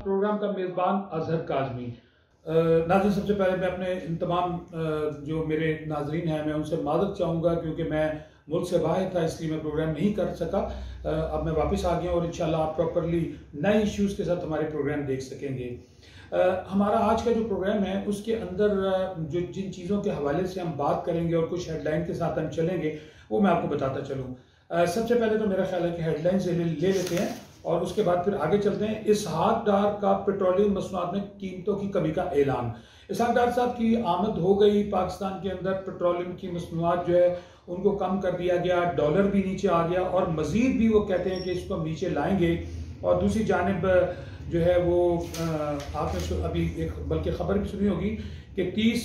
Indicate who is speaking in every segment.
Speaker 1: Programme का मेज़बान अजहर काज़मी। नाज़रीन, सबसे पहले मैं अपने इन तमाम जो मेरे नाजरीन हैं मैं उनसे माज़रत चाहूँगा क्योंकि मैं मुल्क से बाहर था, इसलिए मैं प्रोग्राम नहीं कर सका। अब मैं वापस आ गया और इंशाल्लाह आप प्रॉपरली नए इश्यूज़ के साथ हमारे प्रोग्राम देख सकेंगे। हमारा आज का जो प्रोग्राम है उसके अंदर जो जिन चीज़ों के हवाले से हम बात करेंगे और कुछ हेडलाइन के साथ हम चलेंगे वो मैं आपको बताता चलूँ। सबसे पहले तो मेरा ख्याल है कि हेडलाइन से ले लेते हैं और उसके बाद फिर आगे चलते हैं। इसहाक डार का पेट्रोलियम मसनूआत में कीमतों की कमी का ऐलान। इसहाक डार साहब की आमद हो गई पाकिस्तान के अंदर, पेट्रोलियम की मसनूआत जो है उनको कम कर दिया गया, डॉलर भी नीचे आ गया और मजीद भी वो कहते हैं कि इसको हम नीचे लाएंगे। और दूसरी जानिब जो है वो आपने अभी एक बल्कि खबर भी सुनी होगी कि 30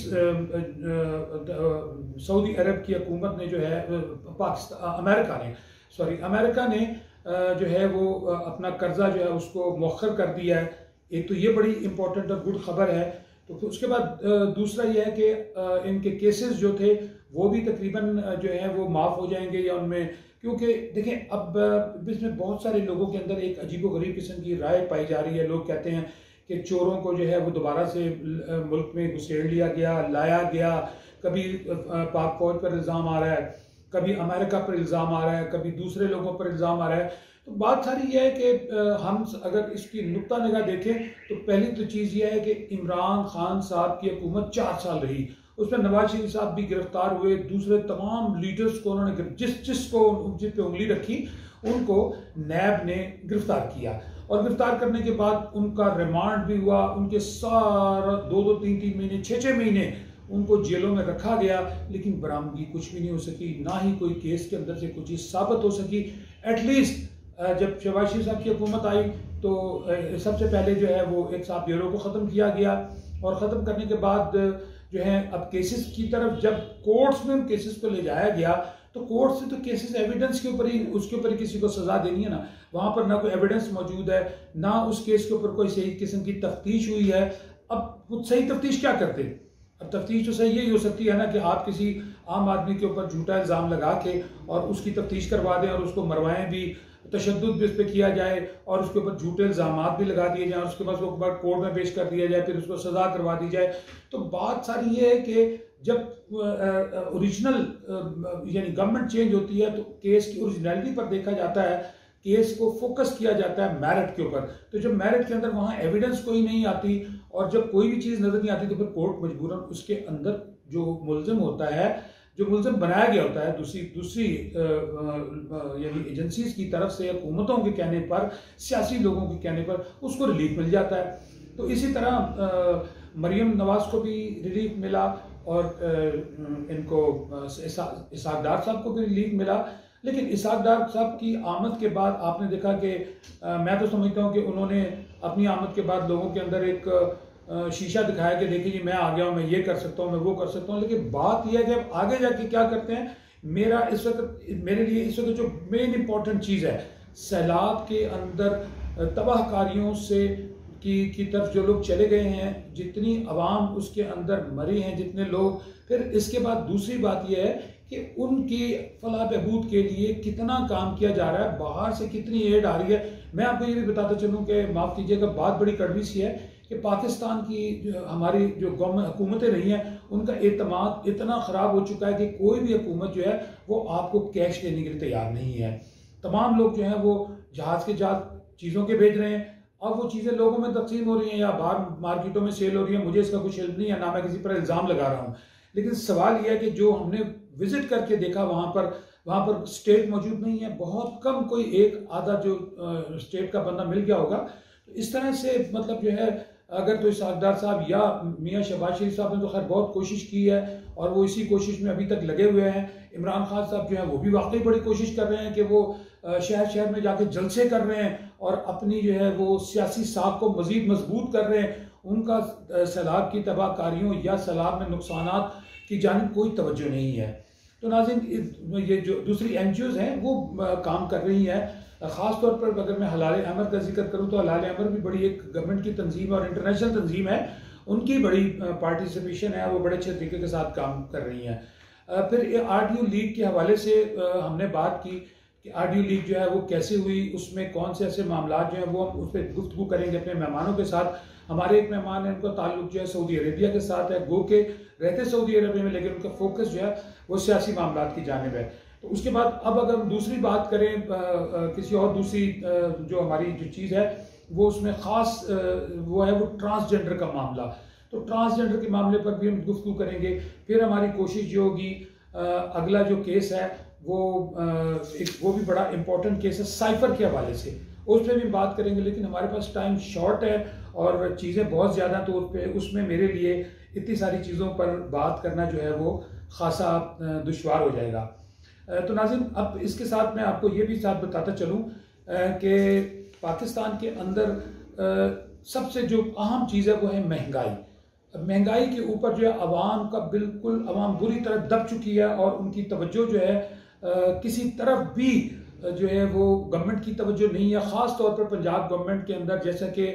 Speaker 1: सऊदी अरब की हुकूमत ने जो है अमेरिका ने जो है वो अपना कर्जा जो है उसको मौखर कर दिया है। एक तो ये बड़ी इंपॉर्टेंट और गुड खबर है। तो उसके बाद दूसरा ये है कि इनके केसेस जो थे वो भी तकरीबन जो है वो माफ़ हो जाएंगे या उनमें, क्योंकि देखें अब इसमें बहुत सारे लोगों के अंदर एक अजीबोगरीब किस्म की राय पाई जा रही है। लोग कहते हैं कि चोरों को जो है वो दोबारा से मुल्क में घुसेड़ लिया गया, लाया गया। कभी पाक फौज पर इल्ज़ाम आ रहा है, कभी अमेरिका पर इल्ज़ाम आ रहा है, कभी दूसरे लोगों पर इल्ज़ाम आ रहा है। तो बात सारी यह है कि हम अगर इसकी नुक्ता निगाह देखें तो पहली तो चीज़ यह है कि इमरान खान साहब की हुकूमत 4 साल रही, उसमें नवाज शरीफ साहब भी गिरफ्तार हुए, दूसरे तमाम लीडर्स को उन्होंने जिस पे उंगली रखी उनको नैब ने गिरफ्तार किया और गिरफ्तार करने के बाद उनका रिमांड भी हुआ। उनके सारा 2-2, 3-3 महीने, 6-6 महीने उनको जेलों में रखा गया, लेकिन बरामदगी कुछ भी नहीं हो सकी, ना ही कोई केस के अंदर से कुछ चीज़ साबित हो सकी। एटलीस्ट जब शहबाज शरीफ साहब की हुकूमत आई तो सबसे पहले जो है वो एक साहब ब्यूरो को ख़त्म किया गया और ख़त्म करने के बाद जो है अब केसेस की तरफ जब कोर्ट्स में उन केसेस को ले जाया गया तो कोर्ट से तो केसेस एविडेंस के ऊपर ही, उसके ऊपर ही किसी को सजा देनी है ना। वहाँ पर ना कोई एविडेंस मौजूद है, ना उस केस के ऊपर कोई सही किस्म की तफ्तीश हुई है। अब वो सही तफ्तीश क्या करते? अब तफ्तीश तो सही यही हो सकती है ना कि आप किसी आम आदमी के ऊपर झूठा इल्ज़ाम लगा के और उसकी तफ्तीश करवा दें और उसको मरवाएं भी, तशद्दुद भी उस पर किया जाए और उसके ऊपर झूठे इल्ज़ाम भी लगा दिए जाए और उसके बाद वो कोर्ट में पेश कर दिया जाए, फिर उसको सज़ा करवा दी जाए। तो बात सारी ये है कि जब ओरिजिनल यानी गवर्नमेंट चेंज होती है तो केस की ओरिजिनलिटी पर देखा जाता है, केस को फोकस किया जाता है मेरिट के ऊपर। तो जब मेरिट के अंदर वहाँ एविडेंस कोई नहीं आती और जब कोई भी चीज़ नज़र नहीं आती तो फिर कोर्ट मजबूरन उसके अंदर जो मुल्ज़िम होता है, जो मुल्ज़िम बनाया गया होता है दूसरी यानी एजेंसीज की तरफ से, हुकूमतों के कहने पर, सियासी लोगों के कहने पर उसको रिलीफ मिल जाता है। तो इसी तरह मरियम नवाज को भी रिलीफ मिला और इनको इसहाक डार साहब को भी रिलीफ मिला। लेकिन इसहाक डार साहब की आमद के बाद आपने देखा कि मैं तो समझता हूँ कि उन्होंने अपनी आमद के बाद लोगों के अंदर एक शीशा दिखाया कि देखिए जी मैं आ गया हूँ, मैं ये कर सकता हूँ, मैं वो कर सकता हूँ। लेकिन बात यह है कि आगे जाके क्या करते हैं। मेरे लिए इस वक्त जो मेन इंपॉर्टेंट चीज़ है, सैलाब के अंदर तबाहकारियों से की तरफ जो लोग चले गए हैं, जितनी अवाम उसके अंदर मरे हैं, जितने लोग, फिर इसके बाद दूसरी बात यह है कि उनकी फलाह बहबूद के लिए कितना काम किया जा रहा है, बाहर से कितनी एड आ रही है। मैं आपको ये भी बताता चलूँ कि माफ़ कीजिएगा बात बड़ी कड़वी सी है कि पाकिस्तान की हमारी जो गवर्नमेंट हुकूमतें रही हैं उनका एतमाद इतना ख़राब हो चुका है कि कोई भी हुकूमत जो है वो आपको कैश देने के लिए तैयार नहीं है। तमाम लोग जो हैं वो जहाज़ के जहाज़ चीज़ों के भेज रहे हैं, अब वो चीज़ें लोगों में तकसीम हो रही हैं या बाहर मार्केटों में सेल हो रही है। मुझे इसका कुछ इल्म नहीं है, ना मैं किसी पर इल्ज़ाम लगा रहा हूँ। लेकिन सवाल यह है कि जो हमने विजिट करके देखा वहाँ पर स्टेट मौजूद नहीं है, बहुत कम, कोई एक आधा जो स्टेट का बंदा मिल गया होगा। तो इस तरह से मतलब जो है अगर तो इसहाक डार साहब या मियाँ शहबाज शरीफ साहब ने तो खैर बहुत कोशिश की है और वो इसी कोशिश में अभी तक लगे हुए हैं। इमरान खान साहब जो है वो भी वाकई बड़ी कोशिश कर रहे हैं कि वो शहर शहर में जाके जलसे कर रहे हैं और अपनी जो है वो सियासी साख को मजीद मजबूत कर रहे हैं। उनका सैलाब की तबाहकारियों या सैलाब में नुकसानात की जानिब कोई तवज्जो नहीं है। तो नाज़रीन, ये जो दूसरी NGOs हैं वो काम कर रही हैं। ख़ास तौर पर अगर मैं हलाल अमर का जिक्र करूँ तो हलाल अमर भी बड़ी एक गवर्नमेंट की तंजीम है और इंटरनेशनल तंजीम है, उनकी बड़ी पार्टिसिपेशन है, वो बड़े अच्छे तरीके के साथ काम कर रही हैं। फिर RTU लीग के हवाले से हमने बात की कि ऑडियो लीक जो है वो कैसे हुई, उसमें कौन से ऐसे मामला जो हैं वो हम उस पर गुफ्तगू करेंगे अपने मेहमानों के साथ। हमारे एक मेहमान है, उनका ताल्लुक जो है सऊदी अरेबिया के साथ है, गो के रहते सऊदी अरेबिया में, लेकिन उनका फोकस जो है वो सियासी मामला की जानिब है। तो उसके बाद अब अगर हम दूसरी बात करें किसी और दूसरी जो हमारी जो चीज़ है वो उसमें ख़ास वो है वो ट्रांसजेंडर का मामला। तो ट्रांसजेंडर के मामले पर भी हम गुफ्तगू करेंगे। फिर हमारी कोशिश जो होगी अगला जो केस है वो भी बड़ा इंपॉर्टेंट केस है साइफर के हवाले से, उस पर भी बात करेंगे। लेकिन हमारे पास टाइम शॉर्ट है और चीज़ें बहुत ज़्यादा, तो उसमें मेरे लिए इतनी सारी चीज़ों पर बात करना जो है वो खासा दुश्वार हो जाएगा। तो नाज़रीन, अब इसके साथ मैं आपको ये भी साथ बताता चलूँ कि पाकिस्तान के अंदर सबसे जो अहम चीज़ है वो है महंगाई। महंगाई के ऊपर जो है अवाम का बिल्कुल अवाम बुरी तरह दब चुकी है और उनकी तवज्जो जो है किसी तरफ भी जो है वो गवर्नमेंट की तवज्जो नहीं है। ख़ास तौर पर पंजाब गवर्नमेंट के अंदर, जैसा कि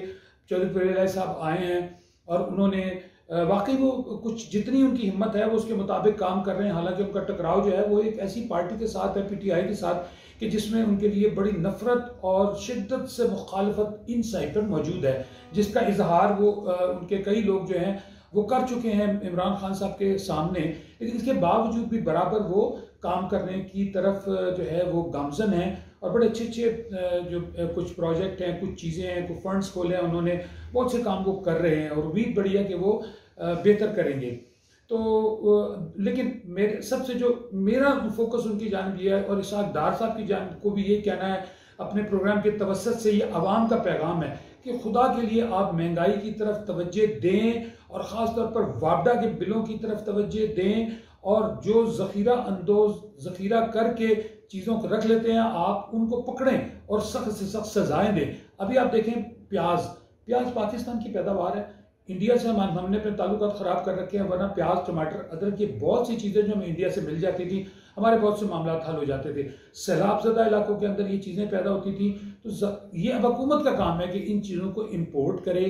Speaker 1: चौधरी परवेज़ साहब आए हैं और उन्होंने वाकई वो कुछ जितनी उनकी हिम्मत है वो उसके मुताबिक काम कर रहे हैं। हालांकि उनका टकराव जो है वो एक ऐसी पार्टी के साथ है, PTI के साथ, कि जिसमें उनके लिए बड़ी नफरत और शिद्दत से मुखालफत इन साइड पर मौजूद है, जिसका इजहार वो उनके कई लोग जो हैं वो कर चुके हैं इमरान खान साहब के सामने। लेकिन इसके बावजूद भी बराबर वो काम करने की तरफ जो है वो गामजन है और बड़े अच्छे अच्छे जो कुछ प्रोजेक्ट हैं, कुछ चीज़ें हैं, कुछ फंड्स खोले हैं उन्होंने, बहुत से काम वो कर रहे हैं और उम्मीद बड़ी है कि वो बेहतर करेंगे। तो लेकिन मेरे सबसे जो मेरा फोकस उनकी जानिब ये है, और इसाक डार साहब की जानिब को भी ये कहना है अपने प्रोग्राम के तवस्सुत से, ये अवाम का पैगाम है कि खुदा के लिए आप महंगाई की तरफ तवज्जो दें और ख़ास तौर पर वापडा के बिलों की तरफ तवज्जो दें, और जो ज़ख़ीरा करके चीज़ों को रख लेते हैं आप उनको पकड़ें और सख्त से सख्त सजाएं दें। अभी आप देखें प्याज पाकिस्तान की पैदावार है, इंडिया से हमने अपने ताल्लुकात ख़राब कर रखे हैं, वरना प्याज, टमाटर, अदरक, ये बहुत सी चीज़ें जो हमें इंडिया से मिल जाती थी, हमारे बहुत से मामला हल हो जाते थे। सैलाब ज़दा इलाकों के अंदर ये चीज़ें पैदा होती थी। तो ये अब हुकूमत का काम है कि इन चीज़ों को इम्पोर्ट करे,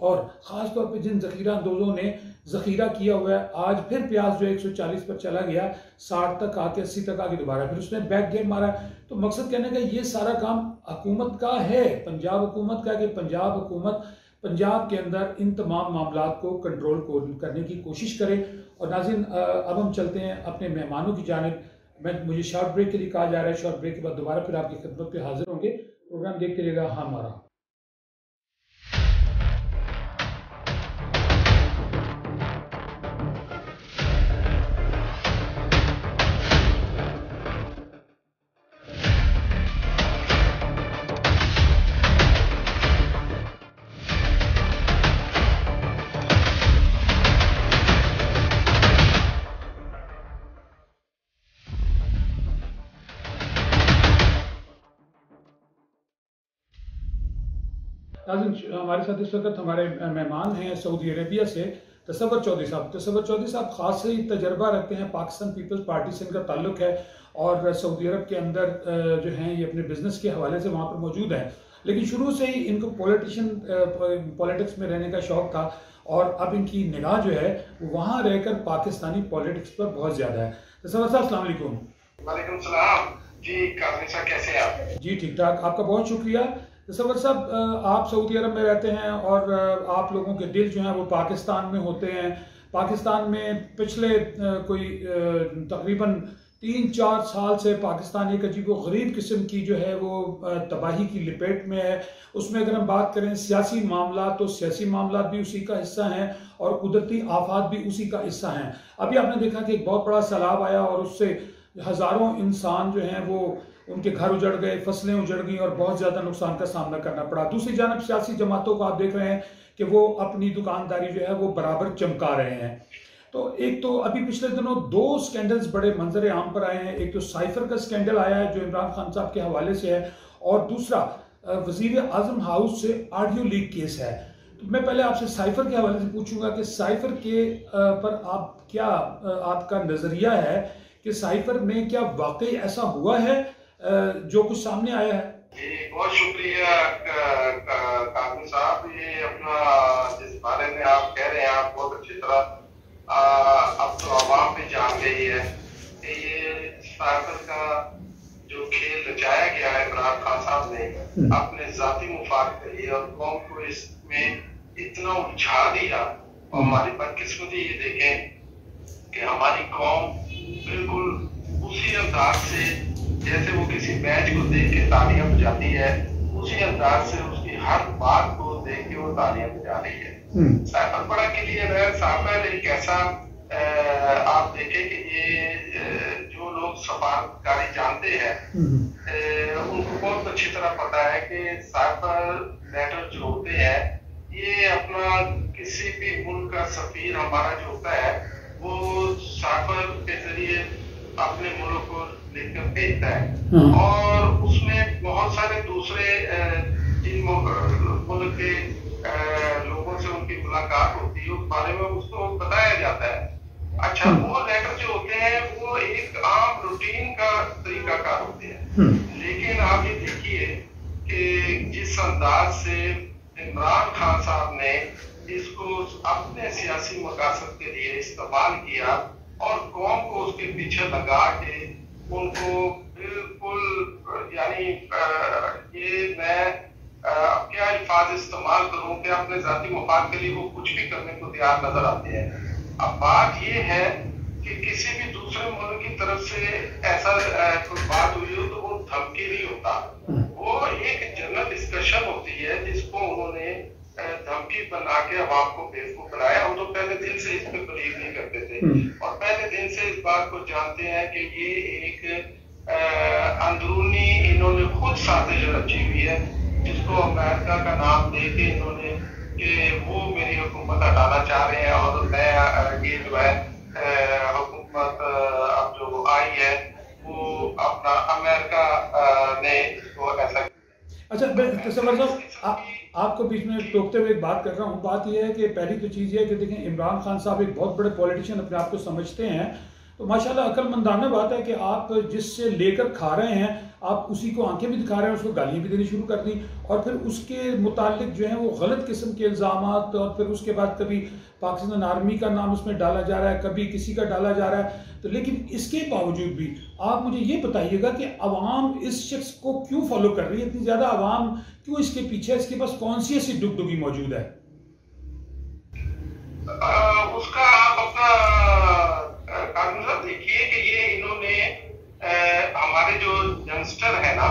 Speaker 1: और ख़ास तौर पर जिन ज़ख़ीरा अंदोज़ों ने ज़ख़ीरा किया हुआ है, आज फिर प्याज जो 140 पर चला गया, 60 तक आके 80 तक आके दोबारा फिर उसने बैक गेम मारा। तो मकसद कहने का ये सारा काम हुकूमत का है, पंजाब हुकूमत का, कि पंजाब हुकूमत पंजाब के अंदर इन तमाम मामलात को कंट्रोल करने की कोशिश करे। और नाज़रीन, अब हम चलते हैं अपने मेहमानों की जानिब। मुझे शॉर्ट ब्रेक के लिए कहा जा रहा है, शॉर्ट ब्रेक के बाद दोबारा फिर आपकी खिदमत पे हाजिर होंगे। प्रोग्राम देखते रहिएगा हमारा। हमारे साथ इस वक्त हमारे मेहमान हैं सऊदी अरेबिया से तसव्वुर चौधरी साहब। तसव्वुर चौधरी साहब खास ही तजर्बा रखते हैं, पाकिस्तान पीपल्स पार्टी से इनका ताल्लुक है और सऊदी अरब के अंदर जो हैं ये अपने बिजनेस के हवाले से वहाँ पर मौजूद हैं। लेकिन शुरू से ही इनको पॉलिटिक्स में रहने का शौक था और अब इनकी निगाह जो है वो वहाँ रहकर पाकिस्तानी पॉलिटिक्स पर बहुत ज़्यादा है। तसव्वुर साहब, अस्सलाम वालेकुम।
Speaker 2: वालेकुम सलाम जी, काफी साहब कैसे हैं आप?
Speaker 1: जी ठीक ठाक, आपका बहुत शुक्रिया। तसव्वुर साहब, आप सऊदी अरब में रहते हैं और आप लोगों के दिल जो हैं वो पाकिस्तान में होते हैं। पाकिस्तान में पिछले कोई तकरीबन 3-4 साल से पाकिस्तान एक अजीब व गरीब किस्म की जो है वो तबाही की लपेट में है। उसमें अगर हम बात करें सियासी मामला, तो सियासी मामला भी उसी का हिस्सा हैं और कुदरती आफात भी उसी का हिस्सा हैं। अभी आपने देखा कि एक बहुत बड़ा सैलाब आया और उससे हज़ारों इंसान जो हैं वो उनके घर उजड़ गए, फसलें उजड़ गई और बहुत ज़्यादा नुकसान का सामना करना पड़ा। दूसरी जानब सियासी जमातों को आप देख रहे हैं कि वो अपनी दुकानदारी जो है वो बराबर चमका रहे हैं। तो एक तो अभी पिछले दिनों 2 स्कैंडल्स बड़े मंजर आम पर आए हैं। एक तो साइफर का स्कैंडल आया है जो इमरान खान साहब के हवाले से है, और दूसरा वजीर आजम हाउस से ऑडियो लीक केस है। तो मैं पहले आपसे साइफर के हवाले से पूछूंगा कि साइफर के पर आप क्या आपका नजरिया है कि साइफर में क्या वाकई ऐसा हुआ है जो कुछ सामने आया है?
Speaker 2: जी बहुत शुक्रिया काजमी साहब, ये अपना जिस बारे में आप कह रहे हैं आप बहुत अच्छी तरह अब तो आवाम भी जान गई है कि ये साइफर का जो खेल रचा अपने जाती मुफाद के लिए, और कौम को इसमें इतना उलझा दिया। और हमारी बदकिस्मती ये देखें कि हमारी कौम बिल्कुल उसी अंदाज से, जैसे वो किसी मैच को देख के तालियां बजाती है, उसी अंदाज से उसकी हर बात को देख के वो तालियां बजा रही है। सैफर बड़ा क्लियर है साहब, एक ऐसा आप देखें कि ये जो लोग सफारतकारी जानते हैं उनको बहुत अच्छी तरह पता है कि साइबर लेटर जो होते हैं ये अपना किसी भी मुल्क का सफीर हमारा जो होता है वो साइबर के जरिए अपने मुल्क को लेकर भेजता है, और उसमें बहुत सारे दूसरे जिन मुल्क के लोगों से उनकी मुलाकात होती है उस बारे में उसको बताया जाता है। अच्छा, वो लेटर जो होते हैं वो एक आम रूटीन का तरीकाकार होते हैं, लेकिन आप ये देखिए कि जिस अंदाज से इमरान खान साहब ने इसको अपने सियासी मकासद के लिए इस्तेमाल किया और कौम को उसके पीछे लगा के उनको बिल्कुल, यानी ये मैं क्या अल्फाज इस्तेमाल करूं कि अपने जाती मुफाद के लिए वो कुछ भी करने को तैयार नजर आते हैं। अब बात ये है कि किसी भी दूसरे मुल्क की तरफ से ऐसा कोई बात हुई हो तो वो धमकी नहीं होता, वो एक जनरल डिस्कशन होती है जिसको उन्होंने धमकी बना के अवाम को बेवकूफ बनाया। हम तो पहले दिन से इस पे बिलीव नहीं करते थे और पहले दिन से इस बात को जानते हैं कि ये एक अंदरूनी इन्होंने खुद साजिश रची हुई है, जिसको अमेरिका का नाम दे के इन्होंने कि वो मेरी हुकूमत हटाना चाह रहे हैं और मैं ये जो है हुकूमत अब जो आई है वो अपना अमेरिका ने इसको ऐसा।
Speaker 1: अच्छा तसव्वुर साहब, आपको बीच में टोकते हुए एक बात कर रहा हूँ। बात यह है कि पहली तो चीज़ ये है कि देखें, इमरान खान साहब एक बहुत बड़े पॉलिटिशियन अपने आप को समझते हैं, तो माशाल्लाह अक्लमंदाना बात है कि आप जिससे लेकर खा रहे हैं आप उसी को आंखें भी दिखा रहे हैं, उसको गालियाँ भी देनी शुरू कर दी और फिर उसके मुतालिक जो है वो गलत किस्म के इल्ज़ामात, और फिर उसके बाद कभी पाकिस्तान आर्मी का नाम उसमें डाला जा रहा है, कभी किसी का डाला जा रहा है। तो लेकिन इसके बावजूद भी आप मुझे ये बताइएगा कि अवाम इस शख्स को क्यों फॉलो कर रही है, इतनी ज़्यादा अवाम क्यों इसके पीछे, इसके पास कौन सी ऐसी डुगडुगी मौजूद है?
Speaker 2: उसका आप अपना देखिए कि ये इन्होंने हमारे जो यंगस्टर है ना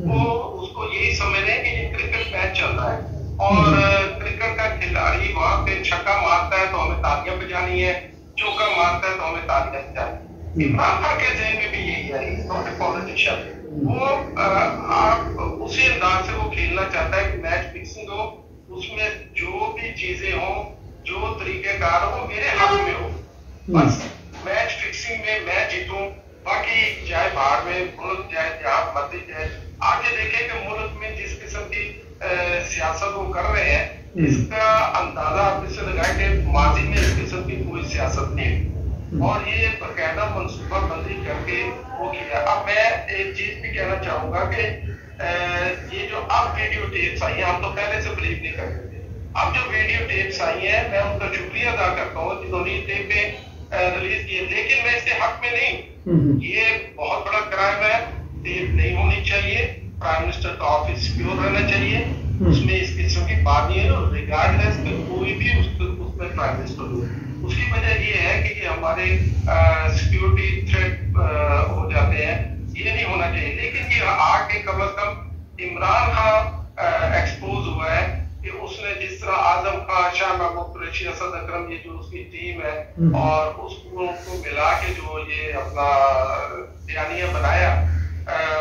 Speaker 2: वो उसको यही समझ रहे हैं कि ये क्रिकेट मैच चल रहा है और क्रिकेट का खिलाड़ी वहां पे छक्का मारता है तो हमें तालियां बजानी है, चौका मारता है तो हमें तालियां बजानी है। इमरान खान के ज़हन में भी यही है, इज नॉट ए पॉलिटिशियन। वो आप उसी अंदाज से वो खेलना चाहता है कि मैच फिक्सिंग हो, उसमें जो भी चीजें हो, जो तरीकेकार हो, वो मेरे हक में हो, बस मैच फिक्सिंग में मैं जीतूं, बाकी चाहे बाहर में मुल्क जाए जहां मर्जी जाए। आप ये देखें कि मुल्क में जिस किस्म की सियासत वो कर रहे हैं, इसका अंदाजा आप इससे लगाए कि माजी में इस किस्म की कोई सियासत नहीं और ये बाकायदा मनसूबा बंदी करके वो किया। अब मैं एक चीज भी कहना चाहूंगा कि ये जो अब वीडियो टेप्स आई है, हम तो पहले से बिलीव नहीं करते थे, अब जो वीडियो टेप्स आई है मैं उनका शुक्रिया अदा करता हूँ जिन्होंने ये टेपें रिलीज किए, लेकिन मैं इसके हक में नहीं। ये बहुत बड़ा क्राइम है, टेप नहीं होनी चाहिए, प्राइम मिनिस्टर का ऑफिस सिक्योर रहना चाहिए, उसमें इस किस्म की बात नहीं है और रिगार्डलेस कोई भी उसमें प्राइम मिनिस्टर हो। उसकी वजह ये है कि ये हमारे सिक्योरिटी थ्रेट हो जाते हैं, ये नहीं होना चाहिए। लेकिन ये आके कम अज कम इमरान खान एक्सपोज हुआ है कि उसने जिस तरह आजम खान, शाह महमूद कुरैशी, असद अकरम, ये जो उसकी टीम है और उसको मिला के जो ये अपना बयानिया बनाया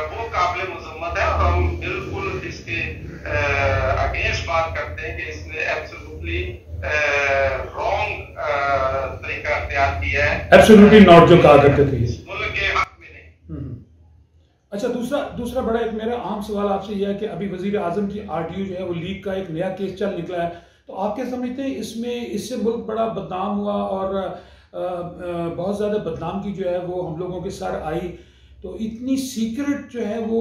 Speaker 2: वो काबिल मुजम्मत है और हम बिल्कुल इसके अगेंस्ट बात करते हैं कि इसने एब्सोल्युटली रॉन्ग तरीका अख्तियार किया है,
Speaker 1: एब्सोल्युटली नॉट जो कहा करते थे
Speaker 2: मुल्क के हक में नहीं।
Speaker 1: अच्छा, दूसरा बड़ा एक मेरा आम सवाल आपसे यह है कि अभी वजीर आजम की आरटीयू जो है वो लीक का एक नया केस चल निकला है, तो आप क्या समझते हैं इससे मुल्क बड़ा बदनाम हुआ और बहुत ज़्यादा बदनाम की जो है वो हम लोगों के सर आई, तो इतनी सीक्रेट जो है वो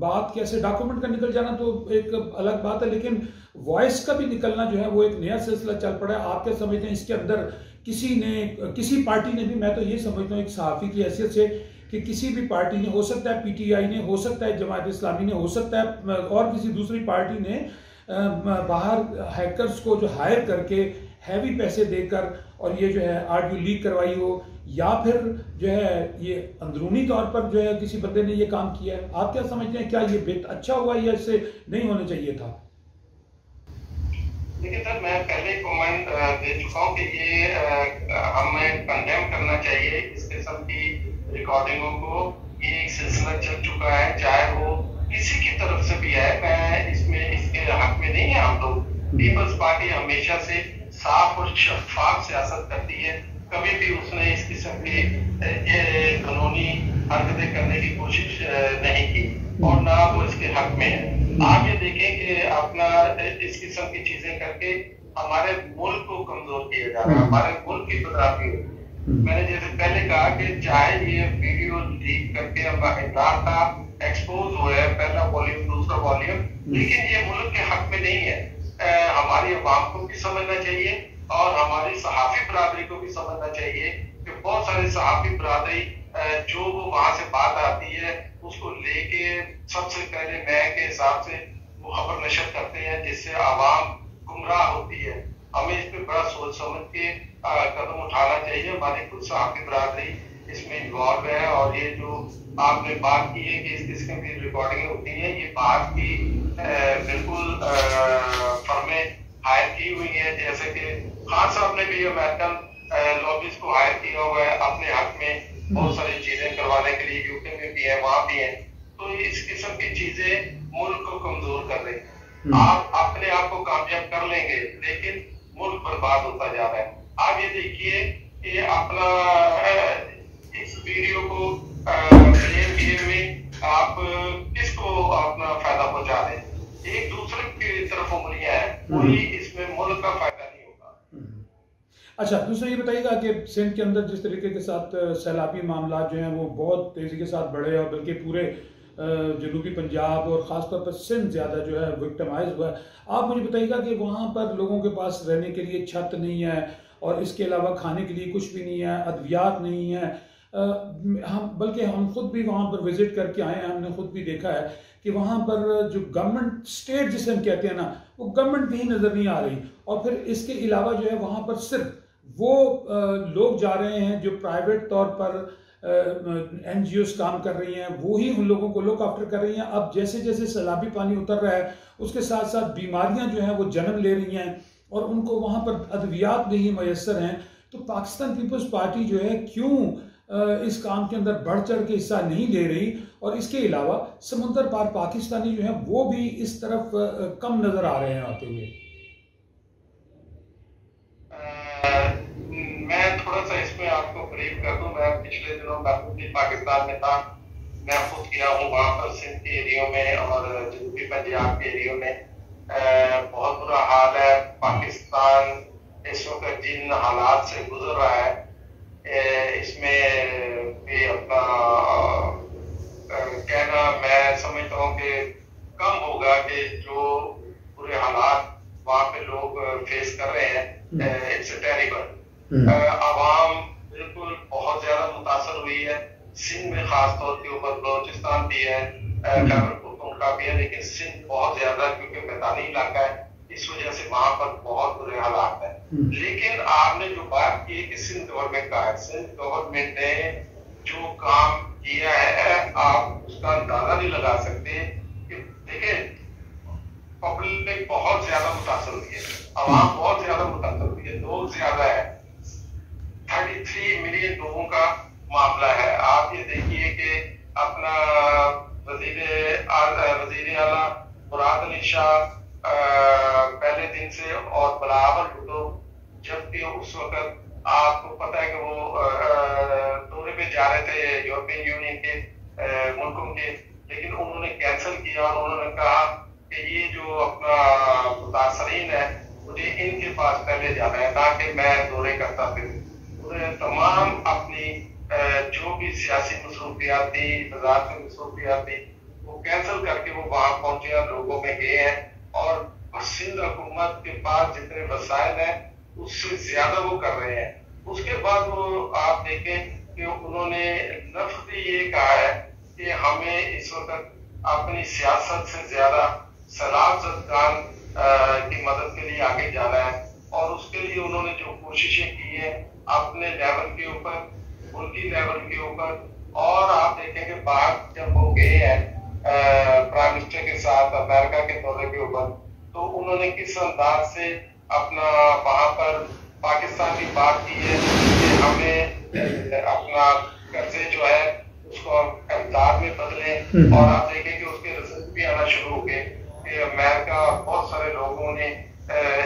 Speaker 1: बात कैसे, डॉक्यूमेंट का निकल जाना तो एक अलग बात है, लेकिन वॉइस का भी निकलना जो है वो एक नया सिलसिला चल पड़ा है। आप क्या समझते हैं इसके अंदर किसी पार्टी ने भी, मैं तो ये समझता हूँ एक सहाफ़ी की हैसियत से कि किसी भी पार्टी ने, हो सकता है PTI ने, हो सकता है जमात इस्लामी ने, हो सकता है और किसी दूसरी पार्टी ने बाहर हैकर्स को जो हायर करके हैवी पैसे देकर और ये जो है ऑडियो लीक करवाई हो, या फिर जो है ये अंदरूनी तौर पर जो है किसी बंदे ने ये काम किया है। आप क्या समझते हैं, क्या ये अच्छा हुआ या इससे नहीं होना चाहिए था?
Speaker 2: देखिए सर, मैं पहले कमेंट दे चुका हूँ कि ये हमें कंडेम करना चाहिए इस किस्म की रिकॉर्डिंगों को। ये एक सिलसिला चल चुका है, चाहे वो किसी की तरफ से भी है। मैं इसमें इसके हक में नहीं है। हम लोग पीपल्स पार्टी हमेशा से साफ और शफाफ सियासत करती है, कभी भी उसने इस किस्म की कानूनी हरकतें करने की कोशिश नहीं की और ना वो इसके हक में है। आप ये देखें कि अपना इस किस्म की चीजें करके हमारे मुल्क को कमजोर किया जा रहा है, हमारे मुल्क की बदनामी हो। मैंने जैसे पहले कहा कि चाहे ये वीडियो लीक करके इमरान का एक्सपोज हुआ है, पहला वॉल्यूम दूसरा वॉल्यूम, लेकिन ये मुल्क के हक में नहीं है। हमारी अवाम को भी समझना चाहिए और हमारी सहाफी बरादरी को भी समझना चाहिए कि बहुत सारे सहाफी बरादरी जो वो वहां से बात आती है उसको लेके सबसे पहले मैं के हिसाब से वो खबर नशर करते हैं, जिससे आवाम गुमराह होती है। हमें इस पे बड़ा सोच समझ के कदम उठाना चाहिए। हमारी खुद सहाफी बरादरी इसमें इन्वॉल्व है और ये जो आपने बात की है कि इस किस्म की रिकॉर्डिंग होती है, ये बात की बिल्कुल फर्में हायर की हुई है। जैसे कि खान साहब ने भी अमेरिकन लॉबीज को हायर किया हुआ है अपने हक में बहुत सारी चीजें करवाने के लिए, यूके में भी है, वहां भी है। तो इस किस्म की चीजें मुल्क को कमजोर कर रही है। आप अपने आप को कामयाब कर लेंगे लेकिन मुल्क बर्बाद होता जा रहा है। आप ये देखिए कि अपना इस वीडियो को शेयर किए हुए आप किसको अपना फायदा पहुंचा रहे हैं, एक दूसरे की तरफ उंगलियां हैं, कोई इसमें मुल्क का फायदा नहीं होगा।
Speaker 1: अच्छा, दूसरा ये बताइएगा कि सिंध के अंदर जिस तरीके के साथ सैलाबी मामला जो हैं वो बहुत तेज़ी के साथ बढ़े और बल्कि पूरे जनूबी पंजाब और ख़ासतौर पर सिंध ज़्यादा जो है विक्टिमाइज हुआ है। आप मुझे बताइएगा कि वहाँ पर लोगों के पास रहने के लिए छत नहीं है और इसके अलावा खाने के लिए कुछ भी नहीं है, अद्वियात नहीं है। बल्कि हम खुद भी वहाँ पर विज़िट करके आए हैं, हमने खुद भी देखा है कि वहाँ पर जो गवर्नमेंट स्टेट जिसे हम कहते हैं ना, वो गवर्नमेंट कहीं नज़र नहीं आ रही। और फिर इसके अलावा जो है वहाँ पर सिर्फ वो लोग जा रहे हैं जो प्राइवेट तौर पर NGOs काम कर रही हैं, वो ही उन लोगों को लुक आफ्टर कर रही हैं। अब जैसे जैसे सैलाबी पानी उतर रहा है उसके साथ साथ बीमारियां जो हैं वो जन्म ले रही हैं और उनको वहाँ पर अद्वियात नहीं मैसर हैं। तो पाकिस्तान पीपल्स पार्टी जो है क्यों इस काम के अंदर बढ़ चढ़ के हिस्सा नहीं ले रही, और इसके अलावा समुद्र पार पाकिस्तानी जो है वो भी इस तरफ कम नजर आ रहे हैं आते हुए।
Speaker 2: मैं थोड़ा सा इसमें आपको ब्रीफ कर दूं। मैं पिछले दिनों पाकिस्तान में था, मैं खुद गया हूँ वहाँ पर सिंध के एरियो में और जनूबी पंजाब के एरियो में। बहुत बुरा हाल है। पाकिस्तान इस वक्त जिन हालात से गुजर रहा है इसमें भी अपना कहना मैं समझता हूँ कि कम होगा कि जो बुरे हालात वहाँ पे लोग फेस कर रहे हैं। It's terrible. आवाम बिल्कुल बहुत ज्यादा मुतासर हुई है। सिंध में खास तौर के ऊपर, बलोचिस्तान भी है, खैबर पख्तूनख्वा भी है, लेकिन सिंध बहुत ज्यादा क्योंकि मैदानी इलाका है, इस वजह से वहां पर बहुत बुरे हालात है। लेकिन आपने जो बात की कि सिंध गवर्नमेंट का है, सिंध गवर्नमेंट ने जो काम किया है आप उसका अंदाजा नहीं लगा सकते। देखिए पब्लिक बहुत ज्यादा मुतासर हुई है, आवाम बहुत ज्यादा मुतासर हुई है, लोग ज्यादा है। 33 मिलियन लोगों का मामला है। आप ये देखिए कि अपना वजीर आला मुराद अली शाह पहले दिन से और बराबर भुट्टो, जबकि उस वक्त आपको पता है कि वो दौरे पे जा रहे थे यूरोपियन यूनियन के मुल्कों के, लेकिन उन्होंने कैंसिल किया और उन्होंने कहा कि ये जो अपना मुतासरीन है मुझे इनके पास पहले जाना है ना कि मैं दौरे करता फिर। उन्होंने तमाम अपनी जो भी सियासी मसरूफियात थी, वजारत की मसरूफियात थी, वो कैंसिल करके वो वहां पहुंचे और लोगों में गए हैं। और सिंध हुकूमत के पास जितने वसाइल हैं उससे ज्यादा वो कर रहे हैं। उसके बाद वो आप देखें कि उन्होंने लफ्ज़ ये कहा है कि हमें इस वक्त अपनी सियासत से ज्यादा सलाह जदगान की मदद के लिए आगे जाना है, और उसके लिए उन्होंने जो कोशिशें की है अपने लेवल के ऊपर, मुल्की लेवल के ऊपर, और आप देखेंगे बात जब वो गए हैं प्राइम मिनिस्टर के साथ अमेरिका के दौरे के ऊपर, तो उन्होंने किस अंदाज से अपना वहां पर पाकिस्तान की बात की है कि हमें अपना कर्जे जो है उसको कर्जदार में बदले, और आप देखें कि उसके रिजल्ट भी आना शुरू हो गए कि अमेरिका और बहुत सारे लोगों ने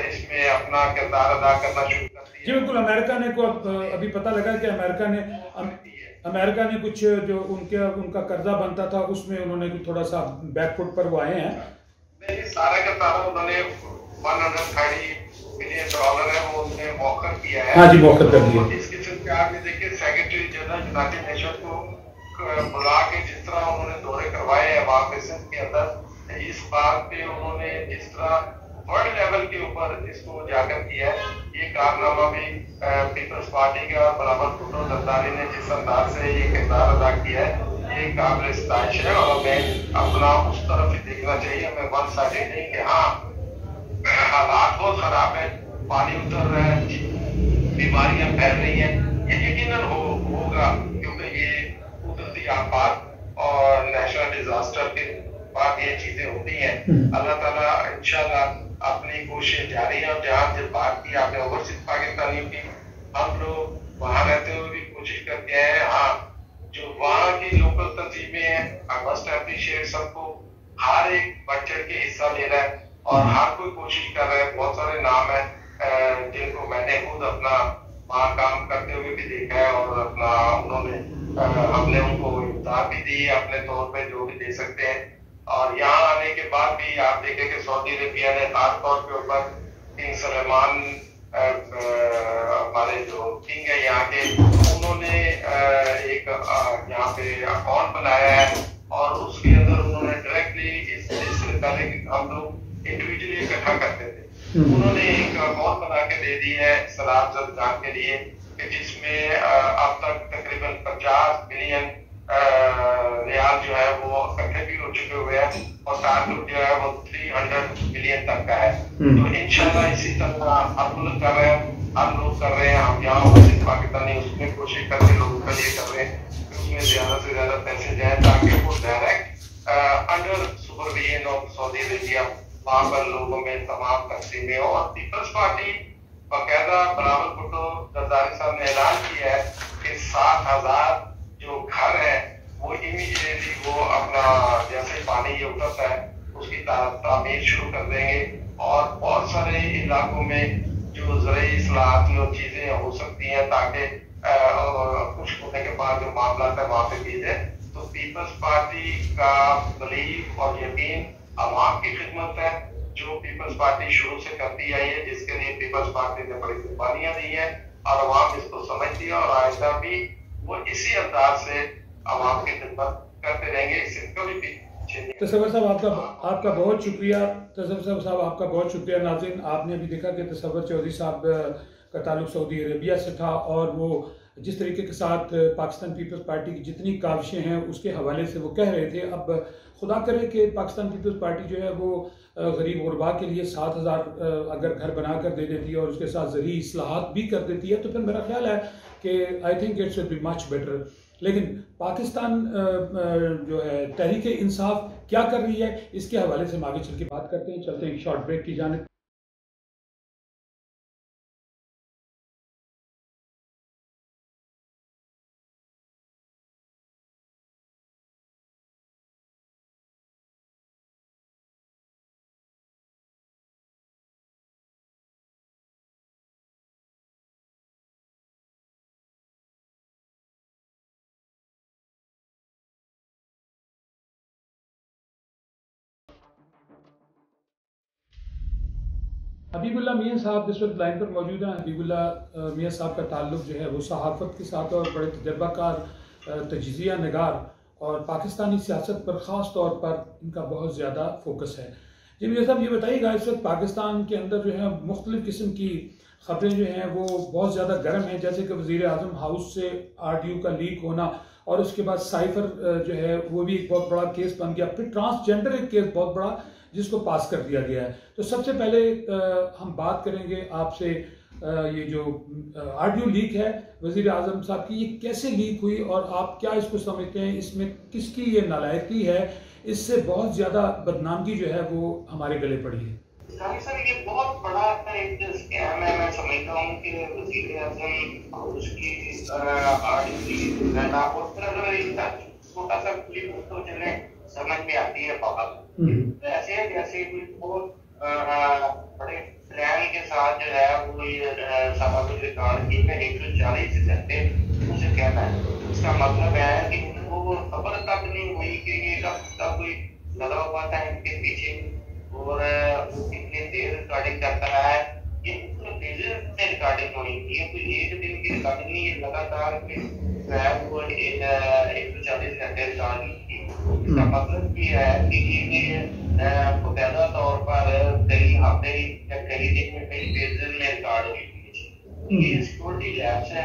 Speaker 2: इसमें अपना किरदार अदा करना शुरू कर दिया।
Speaker 1: जी बिल्कुल, अमेरिका ने को अभी पता लगा कि अमेरिका ने कुछ जो उनका कर्जा बनता था उसमें उन्होंने थोड़ा सा बैकफुट पर वो आए हैं।
Speaker 2: नहीं, सारा का सारा उन्होंने 130 बिलियन डॉलर है वो उसने मौखर किया है।
Speaker 1: हाँ जी, मौखर कर दिया।
Speaker 2: इस किस्म के आप देखिए सेक्रेटरी जनरल यूनाइटेड नेशन को बुला के जिस तरह उन्होंने दौरे करवाए हैं वहां पे के अंदर, इस बात पे उन्होंने जिस तरह वर्ल्ड लेवल के ऊपर इसको उजागर किया है, ये कारनामा भी पीपल्स पार्टी का बराबर भुट्टो जरदारी ने जिस अंदाज से ये किरदार अदा किया है, ये काबिल सताइश है। और हमें अपना उस तरफ ही देखना चाहिए, हमें वन साइडेड नहीं कि हाँ हालात बहुत खराब है, पानी उतर रहा है, बीमारियां फैल रही हैं, ये यकीनन होगा क्योंकि ये कुदरती आफात और नेशनल डिजास्टर के बाद ये चीजें होती हैं। अल्लाह ताला इंशाल्लाह अपनी कोशिश जारी है। और जहाँ जब बात की आपने ओवरसीज पाकिस्तानियों की, हम लोग वहां रहते हुए भी कोशिश करते हैं। हाँ, जो वहाँ की लोकल तंजीमें हैं, आई मस्ट अप्रिशिएट सबको, हर एक बढ़ चढ़ के हिस्सा ले रहा है और हर कोई कोशिश कर रहा है। बहुत सारे नाम है जिनको मैंने खुद अपना वहाँ काम करते हुए भी देखा है, और अपना उन्होंने हमने उनको इमदाद भी दी है अपने तौर पे जो भी दे सकते हैं। और यहाँ आने के बाद भी आप देखें कि सऊदी अरेबिया ने खास तौर के ऊपर किंग सलेमान हमारे जो किंग है यहाँ के, उन्होंने एक यहाँ पे अकाउंट बनाया है और उसके अंदर उन्होंने डायरेक्टली इससे पहले हम लोग इंडिविजुअली इकट्ठा करते थे, उन्होंने एक अकाउंट बना के दे दी है सलाह जदगान के लिए, जिसमें अब तक तकरीबन 50 बिलियन रियाल जो है वो इकट्ठे भी हो चुके हुए हैं, और टारगेट जो है वो 300 बिलियन तक का है। तो इंशाल्लाह इसी तरह हम लोग कर रहे हैं, हम यहाँ पाकिस्तानी उसमें कोशिश करके लोगों के लिए कर रहे हैं कि उसमें ज्यादा से ज्यादा पैसे जाए ताकि वो direct under supervision of Saudi Arabia वहां पर लोगों में तमाम तकसीमें। और पीपल्स पार्टी बाकायदा बराबर भुट्टो जरदारी साहब ने ऐलान किया है कि 7,000 जो घर है वो इमीडिएटली वो अपना जैसे पानी ये उतरता है उसकी तामीर शुरू कर देंगे, और बहुत सारे इलाकों में जो ज़रूरी इस्लाहात और चीजें हो सकती हैं ताकि खुश्क होने के बाद जो मामला है वहां पे की जाए। तो पीपल्स पार्टी का बिलीव और यकीन अवाम की खिदमत है, जो पीपल्स पार्टी शुरू से करती आई है, जिसके लिए पीपल्स पार्टी ने बड़ी कुर्बानियां दी है, और अवाम इसको समझती है, और आइंदा भी वो इसी अंदाज से अवाम की खिदमत करते रहेंगे, इससे कभी भी पीछे नहीं।
Speaker 1: तसव्वुर साहब आपका बहुत शुक्रिया। तसव्वुर साहब आपका बहुत शुक्रिया। नाज़रीन, आपने अभी देखा कि तसव्वुर चौधरी साहब का ताल्लुक सऊदी अरेबिया से था, और वो जिस तरीके के साथ पाकिस्तान पीपल्स पार्टी की जितनी काविशें हैं उसके हवाले से वो कह रहे थे। अब खुदा करे कि पाकिस्तान पीपल्स पार्टी जो है वो गरीब गुरबा के लिए 7,000 अगर घर बना कर दे देती है और उसके साथ ज़रूरी इस्लाहात भी कर देती है, तो फिर मेरा ख्याल है कि I think it should be much better. लेकिन पाकिस्तान जो है तहरीक इंसाफ क्या कर रही है, इसके हवाले से हम आगे चल के बात करते हैं। चलते हैं शॉर्ट ब्रेक की जानिब। हबीबुल्लाह मियाँ साहब इस वक्त लाइन पर मौजूद हैं। हबीबुल्लाह मियाँ साहब का ताल्लुक जो है वो सहाफ़त के साथ और बड़े तजर्बाकार तजिज़िया नगार और पाकिस्तानी सियासत पर ख़ास तौर पर इनका बहुत ज़्यादा फोकस है। जी मियां साहब, ये बताइएगा, इस वक्त पाकिस्तान के अंदर जो है मुख्तलिफ किस्म की खबरें जो हैं वो बहुत ज़्यादा गर्म हैं, जैसे कि वज़ीर आज़म हाउस से RDU का लीक होना, और उसके बाद साइफर जो है वो भी एक बहुत बड़ा केस बन गया, फिर ट्रांसजेंडर एक केस बहुत बड़ा जिसको पास कर दिया गया है। तो सबसे पहले हम बात करेंगे आपसे, ये जो RDU लीक है वज़ीर आज़म साहब की, ये कैसे लीक हुई और आप क्या इसको समझते हैं, इसमें किसकी ये नालायकी है, इससे बहुत ज़्यादा बदनामी जो है वो हमारे गले पड़ी है?
Speaker 2: सर, ये बहुत बड़ा एक स्कैम है। मैं समझता हूँ कि वज़ीर आज़म और उसकी RDU रहना, और फिर अगर इसका छोटा सा क्लिप तो चले समझ में आती है बात, ऐसे जैसे कोई बहुत बड़े प्लान के साथ जो है वो ये सारा कुछ रिकॉर्ड की है 140 घंटे मुझे कहना है। इसका मतलब है कि वो खबर तक नहीं हुई कि ये कब कोई लगा हुआ था इनके पीछे, और वो कितनी देर रिकॉर्डिंग करता रहा है। ये रिकॉर्डिंग होनी, ये कोई एक दिन की रिकॉर्डिंग नहीं, ये लगातार जो है वो 140 घंटे रिकॉर्डिंग की। इसका मतलब ये है कि ये मुतैदा तौर पर कई हफ्ते या कई दिन में कई पेज में रिकॉर्ड हुई थी। ये सिक्योरिटी लैब्स है,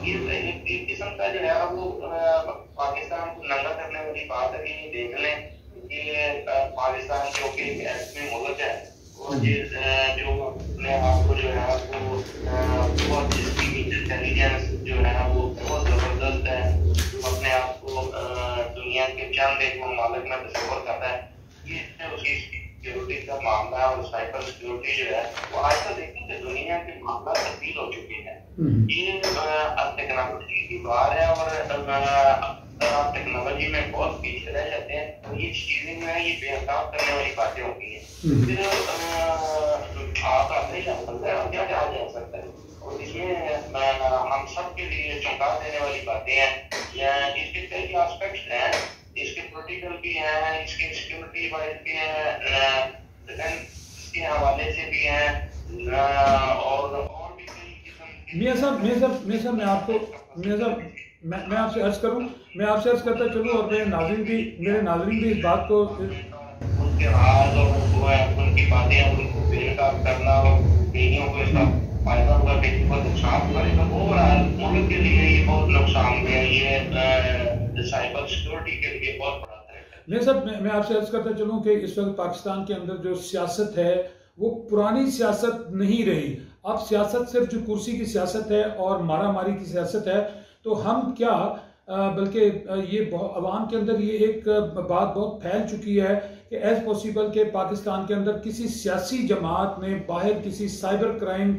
Speaker 2: ये एक किस्म का जो है वो पाकिस्तान को नंगा करने वाली बात है। ये देख लें कि पाकिस्तान जो कि एक ऐसी मुल्क है और जो अपने आप को जो है वो बहुत जिसकी इंटेलिजेंस जो है वो बहुत जबरदस्त है, अपने आप को दुनिया के चंद एक ममालिक में तस्वर करता है। ये उसकी सिक्योरिटी का मामला है, और साइबर सिक्योरिटी जो है वो आजकल देखते हैं दुनिया के मामला तब्दील हो चुके हैं। ये टेक्नोलॉजी की बात है, और आप टेक्नोलॉजी में बहुत पीछे रह जाते हैं, तो ये चीजें जो है ये बेहताब करने वाली बातें होती हैं। फिर आप नहीं जा सकता है, क्या कहा जा सकता है, और इसमें हम सब के लिए चौंका देने वाली बातें हैं। या इसके कई एस्पेक्ट्स हैं, इसके पॉलिटिकल भी हैं, इसके सिक्योरिटी वाइज भी हैं, डिफेंस के हवाले से भी हैं, और भी कई किस्म।
Speaker 1: मियां साहब मैं आपसे अर्ज करूं, मैं आपसे अर्ज करता चलूं, और मेरे नाज़रीन भी इस बात को
Speaker 2: उनके हाल और उनकी बातें उनको बेनकाब करना, और बेटियों को इसका फायदा होगा, बेटियों को नुकसान हुआ, लेकिन ओवरऑल मुल्क के लिए ये बहुत नुकसान है। ये साइबर सिक्योरिटी के लिए बहुत बड़ा
Speaker 1: नहीं साहब, मैं आपसे अर्ज करता चलूं कि इस वक्त पाकिस्तान के अंदर जो सियासत है वो पुरानी सियासत नहीं रही। अब सियासत सिर्फ जो कुर्सी की सियासत है और मारामारी की सियासत है। तो हम क्या बल्कि ये अवाम के अंदर ये एक बात बहुत फैल चुकी है कि एज पॉसिबल के पाकिस्तान के अंदर किसी सियासी जमात ने बाहर किसी साइबर क्राइम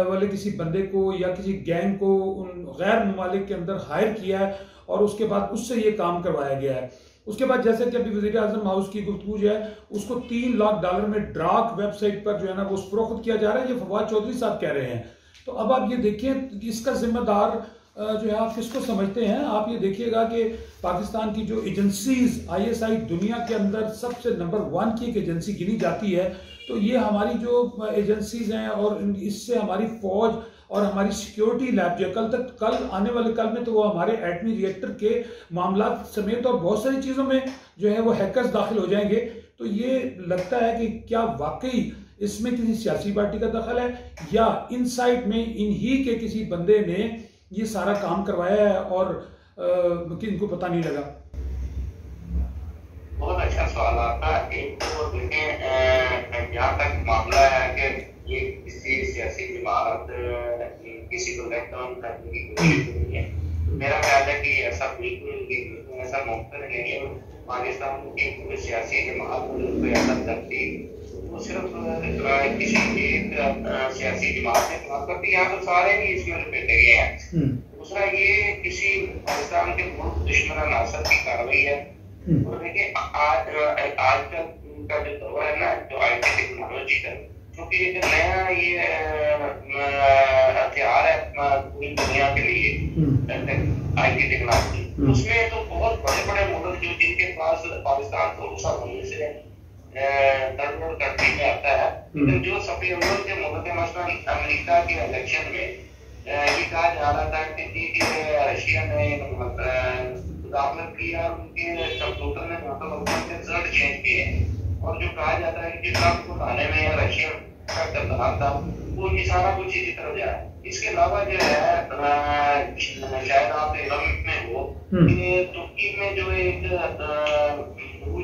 Speaker 1: वाले किसी बंदे को या किसी गैंग को उन गैर ममालिक के अंदर हायर किया है, और उसके बाद उससे ये काम करवाया गया है। उसके बाद जैसे कि अभी वज़ीर आज़म हाउस की गुफ्तगू जो है उसको $3 लाख में डार्क वेबसाइट पर जो है ना वो फरोख्त किया जा रहा है, ये फवाद चौधरी साहब कह रहे हैं। तो अब आप ये देखिए इसका जिम्मेदार जो है आप किसको समझते हैं? आप ये देखिएगा कि पाकिस्तान की जो एजेंसीज ISI दुनिया के अंदर सबसे नंबर 1 की एक एजेंसी गिनी जाती है। तो ये हमारी जो एजेंसीज हैं और इससे हमारी फौज और हमारी सिक्योरिटी लैब जो कल आने वाले कल में तो वो हमारे एटमी रिएक्टर के मामला समेत और बहुत सारी चीज़ों में जो है वो हैकर्स दाखिल हो जाएंगे। तो ये लगता है कि क्या वाकई इसमें किसी सियासी पार्टी का दखल है या इनसाइड में इन्हीं के किसी बंदे ने ये सारा काम करवाया है और इनको पता नहीं लगा?
Speaker 2: बहुत अच्छा सवाल आपका। एक तो देखें, जहाँ तक मामला है कि ये किसी सियासी जमात किसी को लॉकडाउन करने की कोशिश नहीं है, मेरा ख्याल है कि ऐसा बिल्कुल ऐसा मुमकिन नहीं है। पाकिस्तान की पूरी सियासी जमात को ऐसा करती वो सिर्फ किसी एक सियासी जमात ने बात करती, यहाँ तो सारे ही इसमें लपेटे गए हैं। दूसरा ये किसी पाकिस्तान के मुल्क दुश्मन नासर की कार्रवाई है। और देखिए आजकल का जो दौर है ना, जो IT टेक्नोलॉजी का, क्योंकि एक नया ये हथियार है पूरी दुनिया के लिए IT टेक्नोलॉजी, उसमें तो बहुत बड़े बड़े मुल्क जो जिनके पास पाकिस्तान को रुसा होने से थर्ड कंट्री में आता है, लेकिन जो सफेद के मुल्क है, मसलन अमेरिका के इलेक्शन में ये कहा जा रहा था कि रशिया ने दाखिल किया, उनके कंप्यूटर ने मतलब अपने रिजल्ट चेंज किए, और जो कहा जाता है कि ट्रम्प को लाने में या रशिया का करदार था वो इशारा कुछ इसी तरफ जाए। इसके अलावा जो है शायद आप इलम में हो कि तुर्की में जो एक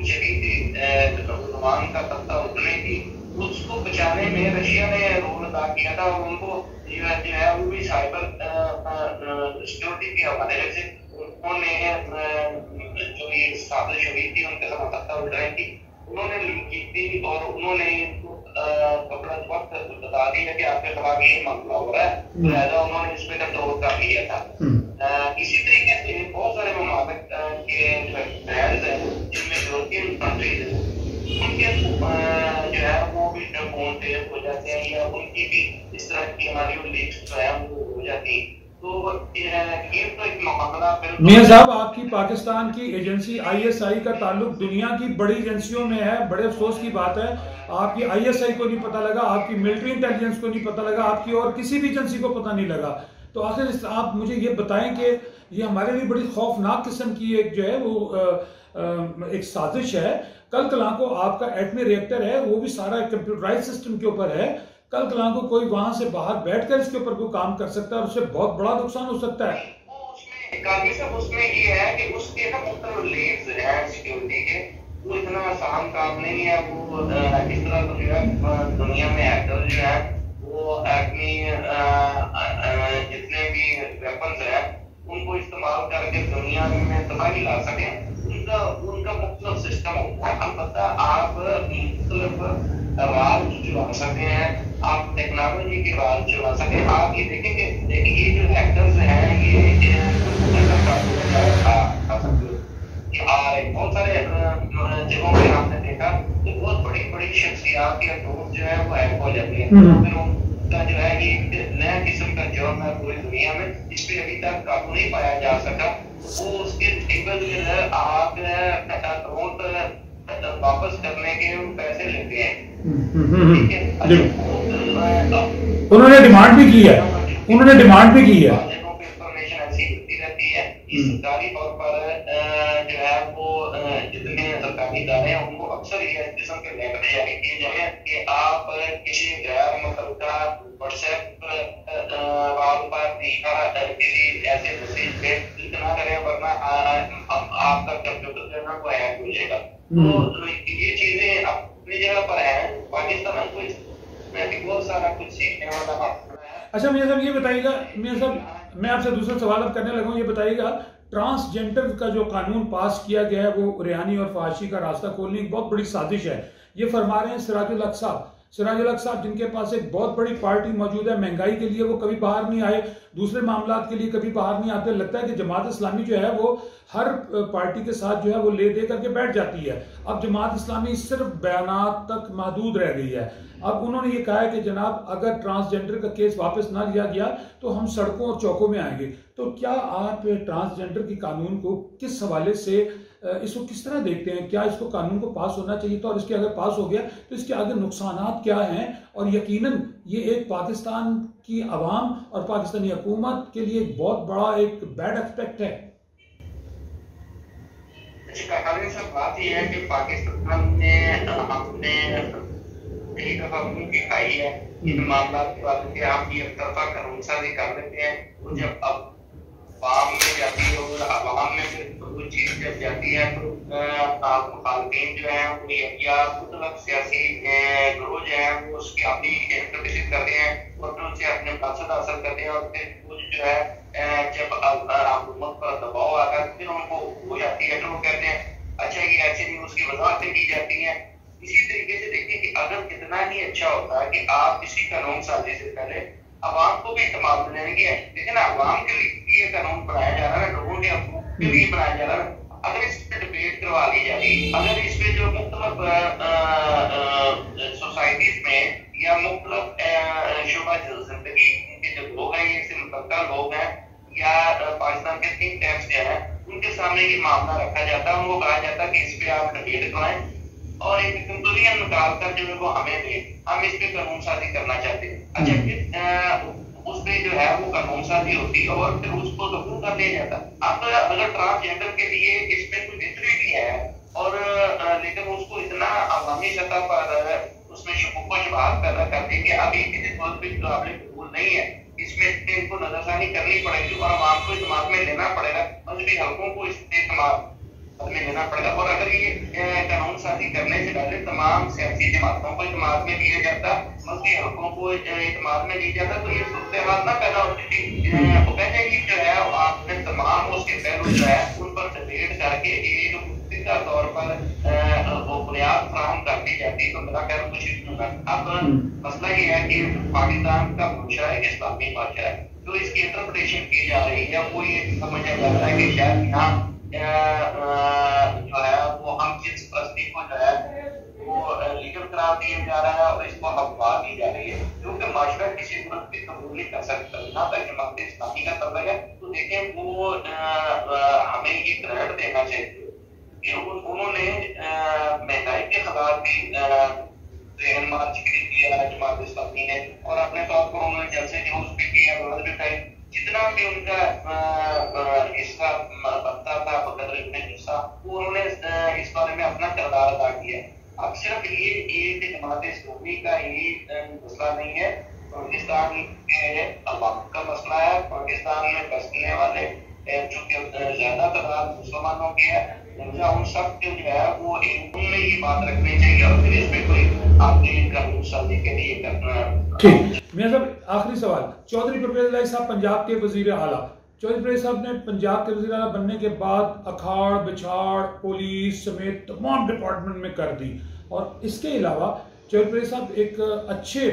Speaker 2: चली थी नुमान का तख्ता उठने की, उसको बचाने में रशिया ने रोल अदा किया था, और उनको जो है वो भी साइबर सिक्योरिटी के हवाले से उन्होंने जो ये साजिश हुई थी उनके साथ तख्ता उठाने की उन्होंने लिंक की थी, और उन्होंने कपड़ा वक्त बता दिया कि आपके खिलाफ ये मामला हो रहा है, तो ऐसा उन्होंने इस पे कंट्रोल कर लिया था। इसी तरीके से बहुत सारे ममालिक के जो है जिनमें यूरोपियन कंट्रीज है उनके जो है वो भी फोन टेप हो जाते हैं, या उनकी भी इस तरह की हमारी लीक्स जो है वो हो जाती है। तो ये तो एक मामला।
Speaker 1: मियां साहब, आपकी पाकिस्तान की एजेंसी ISI का ताल्लुक दुनिया की बड़ी एजेंसियों में है, बड़े अफसोस की बात है आपकी ISI को नहीं पता लगा, आपकी मिलिट्री इंटेलिजेंस को नहीं पता लगा, आपकी और किसी भी एजेंसी को पता नहीं लगा। तो आखिर आप मुझे ये बताएं कि ये हमारे लिए बड़ी खौफनाक किस्म की एक जो है वो एक साजिश है। कल कलां को आपका एटमी रिएक्टर है वो भी सारा कंप्यूटराइज सिस्टम के ऊपर है, कल कलां को कोई वहां से बाहर बैठकर इसके ऊपर कोई काम कर सकता है और उससे बहुत बड़ा नुकसान हो सकता है।
Speaker 2: उसमें ये है कि उसके ना मुख्तलिफ लेयर्स हैं सिक्योरिटी के, वो इतना आसान काम नहीं है। वो इस तरह जो है दुनिया में हैकर जो है वो अपनी जितने भी वेपन्स हैं उनको इस्तेमाल करके दुनिया में तबाही ला सके, उनका मुख्तलिफ सिस्टम होता है। अलबत्ता आप मुख्तलिफ राज चला सकते हैं, आप टेक्नोलॉजी के राज चला सकते हैं। आप ये देखेंगे, देखिए ये जो हैकर्स हैं ये आ रहे बहुत सारे जगहों पे आपने देखा तो बहुत बड़ी बड़ी शख्सियात के अकाउंट जो है वो हैक हो जाते हैं। फिर उनका जो है ये नया किस्म का जुर्म है पूरी दुनिया में, इस पे अभी तक काबू नहीं पाया जा सका। वो उसके टेबल जो है आप अकाउंट वापस करने के पैसे लेते हैं, ठीक है।
Speaker 1: उन्होंने डिमांड भी की है, उन्होंने डिमांड भी की है।
Speaker 2: इंफॉर्मेशन ऐसी होती रहती है सरकारी तौर पर जो है वो जितने सरकारी इदारे हैं उनको अक्सर ये किस्म के लेटर जारी किए जाए कि आप किसी गैर मुतल्लिका व्हाट्सएप वाल पर किसी ऐसे मैसेज पे क्लिक ना करें वरना आपका कंप्यूटर जो है वो हैक हो जाएगा। तो ये चीजें अपनी जगह पर है, पाकिस्तान को इसमें बहुत सारा कुछ सीखने वाला है।
Speaker 1: अच्छा मियां साहब ये बताइएगा, मियां साहब मैं आपसे दूसरा सवाल अब करने लगा हूं, ये बताइएगा ट्रांसजेंडर का जो कानून पास किया गया है वो रिहानी और फहाशी का रास्ता खोलने की बहुत बड़ी साजिश है, ये फरमा रहे हैं सिराजुल हक साहब। सिराजुल हक साहब जिनके पास एक बहुत बड़ी पार्टी मौजूद है, महंगाई के लिए वो कभी बाहर नहीं आए, दूसरे मामलात के लिए कभी बाहर नहीं आते। लगता है कि जमात इस्लामी जो है वो हर पार्टी के साथ जो है वो ले दे करके बैठ जाती है। अब जमात इस्लामी सिर्फ बयानात तक महदूद रह गई है। अब उन्होंने ये कहा है कि जनाब अगर ट्रांसजेंडर का केस वापस ना लिया गया तो हम सड़कों और चौकों में आएंगे। तो क्या आप ट्रांसजेंडर के कानून को किस हवाले से इसको किस तरह देखते हैं? क्या इसको कानून को पास होना चाहिए था, और इसके अगर पास हो गया तो इसके आगे नुकसानात क्या हैं? और यकीनन ये एक पाकिस्तान की अवाम और पाकिस्तानी हुकूमत के लिए बहुत बड़ा एक बैड एस्पेक्ट है।
Speaker 2: बात यह है कि पाकिस्तान ने अपने कई दफा मुंह दिखाई है इन मामला के बाद कि आप ये तरफा कानून साजी कर लेते हैं, वो जब अब आवाम में जाती है और आवाम में फिर वो चीज जब जाती है तो मुखालफिन जो है वो या मतलब सियासी ग्रोह जो है वो उसकी अपनी इंटरप्रिटेशन करते हैं और फिर उससे अपने मकसद हासिल करते हैं, और फिर वो जो है जब हुकूमत पर दबाव आता है फिर उनको हो जाती है तो वो कहते हैं अच्छा ये ऐसे नहीं, उसकी वजाहतें की जाती हैं। इसी तरीके से देखिए कि अगर कितना ही अच्छा होता है कि आप किसी कानून साजी से पहले अवाम को भी इत्मीनान दिलाने की है, लेकिन अवाम के लिए कानून बनाया जा रहा है, लोगों के हकूक के लिए बनाया जा रहा है। अगर इस पे डिबेट करवा ली जाए, अगर इस पे जो मुख्तलिफ सोसाइटीज में या मुख्तलिफ शुबा जिंदगी के जो लोग हैं, इससे मुतल्लिका लोग हैं या पाकिस्तान के थिंक टैंक्स जो है उनके सामने ये मामला रखा जाता है, उनको कहा जाता है कि इस पे आप डिबेट कराएं और एक कंक्लूजन निकाल कर जो है वो हमें दे, हम इस पे कानून साजी करना चाहते हैं। अच्छा फिर उस पर जो है वो कानून साजी होती है और फिर उसको कबूल कर लिया जाता है। अब अगर ट्रांसजेंडर के लिए इसमें कोई हिस्ट्री भी है और लेकिन उसको इतना अवामी सतह पर उसमें शुबुक शुबहात पैदा करते कि अभी किसी तौर पर काबिल कबूल नहीं है, इसमें इनको नजरसानी करनी पड़ेगी और आवाम को इस्तेमाल में लेना पड़ेगा, मजहबी हल्कों को इस्तेमाल में लेना पड़ेगा। और अगर ये कानून साजी करने से पहले तमाम सियासी जमातों को इस्तेमाल में लिया जाता, मजहबी हल्कों को इस्तेमाल में लिया जाता, तो ये सूरत ना पैदा होती थी। वो कहते हैं कि जो है आपने तमाम उसके पहलू जो है उन पर डिबेट करके एक मुफ्तीदा तौर पर वो बुनियाद फराहम कर दी जाती, तो मेरा ख्याल कुछ नहीं होगा। अब मसला ये है कि पाकिस्तान का माशरा एक इस्लामी माशरा है, जो इसकी इंटरप्रिटेशन की जा रही है वो ये समझा जा रहा है कि शायद यहाँ जो है वो हम जिस परस्ती को जो है वो लीगल करार दिया जा रहा है और इसको अफवाह दी जा रही है, क्योंकि माशरा किसी मुल्क की कबूल नहीं कर सकता ना तक जमात इस्लामी का तलब है। तो देखें वो हमें ये क्रेडिट देना चाहिए कि उन्होंने महंगाई के खिलाफ भी मार्च किया जमात इस्लामी ने, और अपने तौर पर उन्होंने जलसे न्यूज भी किया, जितना भी उनका हिस्सा बनता था बकदर इब्ने हिस्सा, वो उन्होंने इस बारे में अपना किरदार अदा किया। अब सिर्फ ये एक जमात इस्लामी का ही मसला नहीं है, पाकिस्तान के अवाम का मसला है। पाकिस्तान में बसने वाले चूंकि ज्यादा तादाद मुसलमानों की है, उन सब के जो है वो उनमें ये बात रखनी चाहिए और फिर इसमें कोई आपके कानून साजी के लिए करना।
Speaker 1: ठीक, मियां साहब आखिरी सवाल, चौधरी परवेज इलाही साहब पंजाब के वजीर आला, चौधरी परवेज साहब ने पंजाब के वजीर आला बनने के बाद अखाड़ बिछाड़ पुलिस समेत तमाम डिपार्टमेंट में कर दी, और इसके अलावा चौधरी परवेज साहब एक अच्छे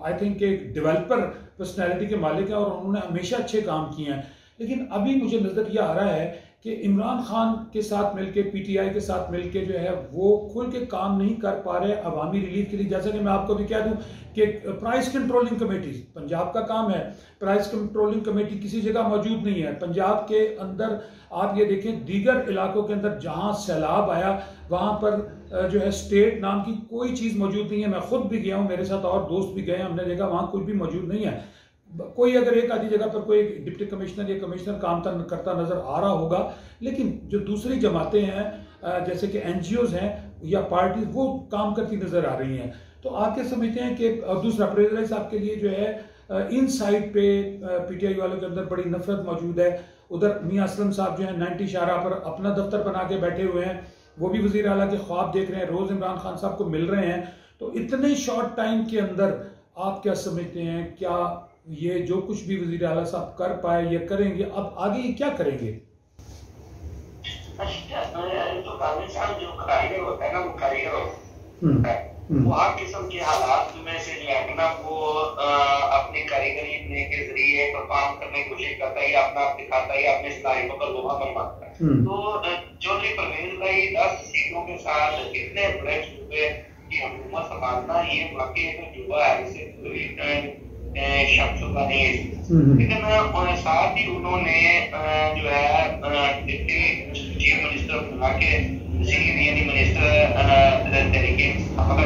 Speaker 1: आई थिंक एक डेवलपर पर्सनैलिटी के मालिक हैं और उन्होंने हमेशा अच्छे काम किए हैं। लेकिन अभी मुझे नजर यह आ रहा है कि इमरान खान के साथ मिलके पीटीआई के साथ मिलके जो है वो खुल के काम नहीं कर पा रहे अवामी रिलीफ के लिए। जैसा कि मैं आपको भी कह दूं कि प्राइस कंट्रोलिंग कमेटी पंजाब का काम है, प्राइस कंट्रोलिंग कमेटी किसी जगह मौजूद नहीं है पंजाब के अंदर। आप ये देखें दीगर इलाकों के अंदर जहां सैलाब आया वहां पर जो है स्टेट नाम की कोई चीज़ मौजूद नहीं है। मैं खुद भी गया हूँ, मेरे साथ और दोस्त भी गए, हमने देखा वहां कुछ भी मौजूद नहीं है। कोई अगर एक आधी जगह पर कोई डिप्टी कमिश्नर या कमिश्नर काम करता नजर आ रहा होगा, लेकिन जो दूसरी जमातें हैं जैसे कि एनजीओज हैं या पार्टी वो काम करती नजर आ रही हैं। तो आप क्या समझते हैं कि दूसरा परवेज इलाही साहब के लिए जो है इन साइड पे पीटीआई वालों के अंदर बड़ी नफरत मौजूद है, उधर मियां असलम साहब जो है 90 शाहराह पर अपना दफ्तर बना के बैठे हुए हैं, वो भी वजीर आला के ख्वाब देख रहे हैं, रोज इमरान खान साहब को मिल रहे हैं। तो इतने शॉर्ट टाइम के अंदर आप क्या समझते हैं, क्या ये जो कुछ भी वजीर आला साहब कर पाए ये करेंगे, अब आगे ये क्या करेंगे?
Speaker 2: तो पाकिस्तान जो कारीगर होता है ना वो कारीगर होता है, वो हर किस्म के हालात में से जो है ना वो अपनी कारीगरी के जरिए परफॉर्म करने की कोशिश करता है, अपना आप दिखाता है, अपने सलाहियतों का लोहा मनवाता है। तो चौधरी परवेज इलाही 10 सीटों के साथ कितने बड़े सूबे की हुकूमत संभालना ये वाकई एक जुबा है, इसे शख्स का नहीं है। लेकिन साथ ही उन्होंने जो है डिप्टी चीफ मिनिस्टर बना के यानी मिनिस्टर तरीके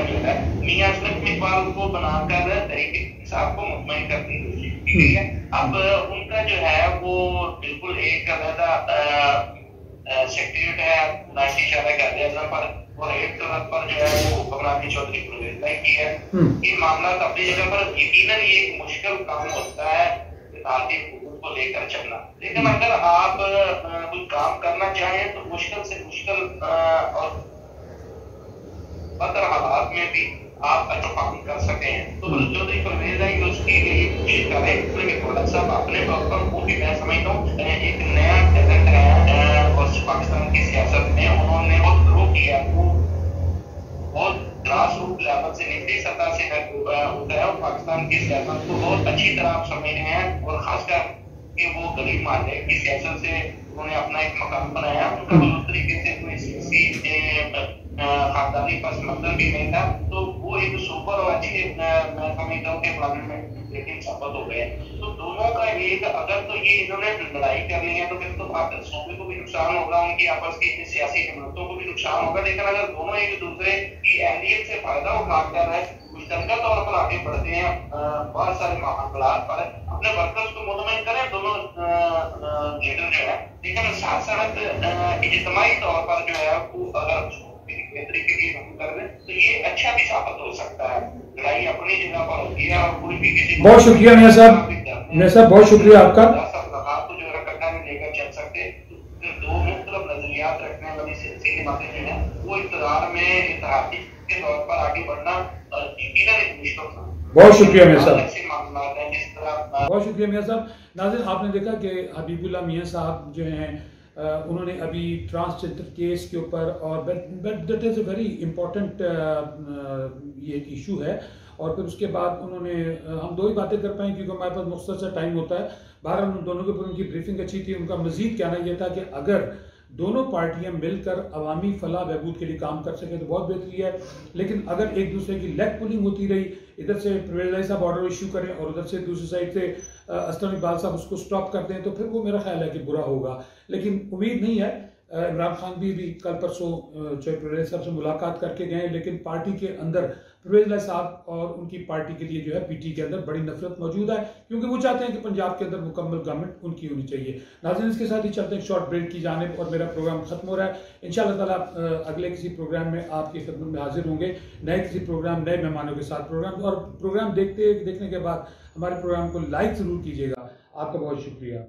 Speaker 2: जो है मियां असलम इकबाल को बनाकर तरीके साहब को मुतमईन करने की कोशिश की गई है। अब उनका जो है वो बिल्कुल एक अलग सेक्रेटरीट है 90 शाहराह के अध्यक्ष पर, और एक तरफ पर जो है वो हुक्मरानी चौधरी परवेज इलाही की है। ये मामला अपनी जगह पर यकीनन ये एक मुश्किल काम होता है भारतीय हुकूमत को लेकर चलना, लेकिन अगर आप कोई काम करना चाहें तो मुश्किल से मुश्किल और बदतर हालात में भी आप अच्छा काम कर सके हैं। तो चौधरी परवेज इलाही उसके लिए कोशिश करें। साहब अपने तौर पर वो भी मैं समझता हूँ एक नया टैलेंट है और पाकिस्तान की सियासत में उन्होंने बहुत ग्रो किया, वो बहुत ग्रास रूट लेवल से निचली सतह से होता है और पाकिस्तान की सियासत को बहुत अच्छी तरह आप समझ रहे हैं, और खासकर कि वो गरीब माले की सियासत से उन्होंने अपना एक मकाम बनाया। उनका उस तरीके से कोई सियासी खानदानी पस मंजर भी नहीं था, तो वो एक सुपर और अच्छे मैं समझता हूँ कि पार्लियामेंट लेकिन सफल हो गए। तो दोनों का एक अगर तो ये इन्होंने लड़ाई करनी है तो फिर तो सूबे को भी नुकसान होगा, उनकी आपस की सियासी जमातों को भी नुकसान होगा। लेकिन अगर दोनों एक दूसरे की अहलियत से फायदा उठाकर मुश्तरका तौर पर आगे आगे बढ़ते हैं बहुत सारे मामला पर, अपने वर्कर्स को मुतमईन करें दोनों लीडर जो है, लेकिन साथ साथ इज्तिमाई तौर पर जो है वो अगर बेहतरी के लिए हम कर दें तो ये अच्छा भी साबित हो सकता है। लड़ाई अपनी जगह पर होती है और कोई भी किसी।
Speaker 1: बहुत शुक्रिया मियां साहब, बहुत शुक्रिया आपका।
Speaker 2: को जो है कट्टा में लेकर चल सकते, दो मुख्तलिफ नजरियात रखने वाली सिलसिले बातें जो है वो इक़्तिदार में इत्तेहादी के तौर पर आगे बढ़ना यकीनन एक मुश्किल था।
Speaker 1: बहुत शुक्रिया मियां साहब,
Speaker 2: ऐसे मामलात हैं जिस तरह।
Speaker 1: बहुत शुक्रिया मियां साहब। नाज़रीन, आपने देखा कि हबीबुल्लाह मियां साहब जो हैं उन्होंने अभी ट्रांसजेंडर केस के ऊपर, और that is a very important ये एक इशू है, और फिर उसके बाद उन्होंने हम दो ही बातें कर पाए क्योंकि हमारे पास मुख्तसर सा टाइम होता है। बहरहाल उन दोनों के ऊपर उनकी ब्रीफिंग अच्छी थी। उनका मजीद कहना यह था कि अगर दोनों पार्टियां मिलकर अवामी फलाह बहबूद के लिए काम कर सकें तो बहुत बेहतरी है, लेकिन अगर एक दूसरे की लेग पुलिंग होती रही, इधर से परवेज साहब ऑर्डर इशू करें और उधर से दूसरी साइड से असलम इकबाल साहब उसको स्टॉप कर दें, तो फिर वो मेरा ख्याल है कि बुरा होगा। लेकिन उम्मीद नहीं है। इमरान खान भी कल परसों चाहे परवेज साहब से मुलाकात करके गए, लेकिन पार्टी के अंदर परवेज साहब और उनकी पार्टी के लिए जो है पीटी के अंदर बड़ी नफरत मौजूद है, क्योंकि वो चाहते हैं कि पंजाब के अंदर मुकम्मल गवर्नमेंट उनकी होनी चाहिए। नाज़रीन, इसके साथ ही चलते हैं शॉर्ट ब्रेक की जानिब, और मेरा प्रोग्राम खत्म हो रहा है। इंशाअल्लाह ताला अगले किसी प्रोग्राम में आपकी खिदमत में हाजिर होंगे, नए किसी प्रोग्राम, नए मेहमानों के साथ प्रोग्राम। और प्रोग्राम देखने के बाद हमारे प्रोग्राम को लाइक ज़रूर कीजिएगा। आपका बहुत शुक्रिया।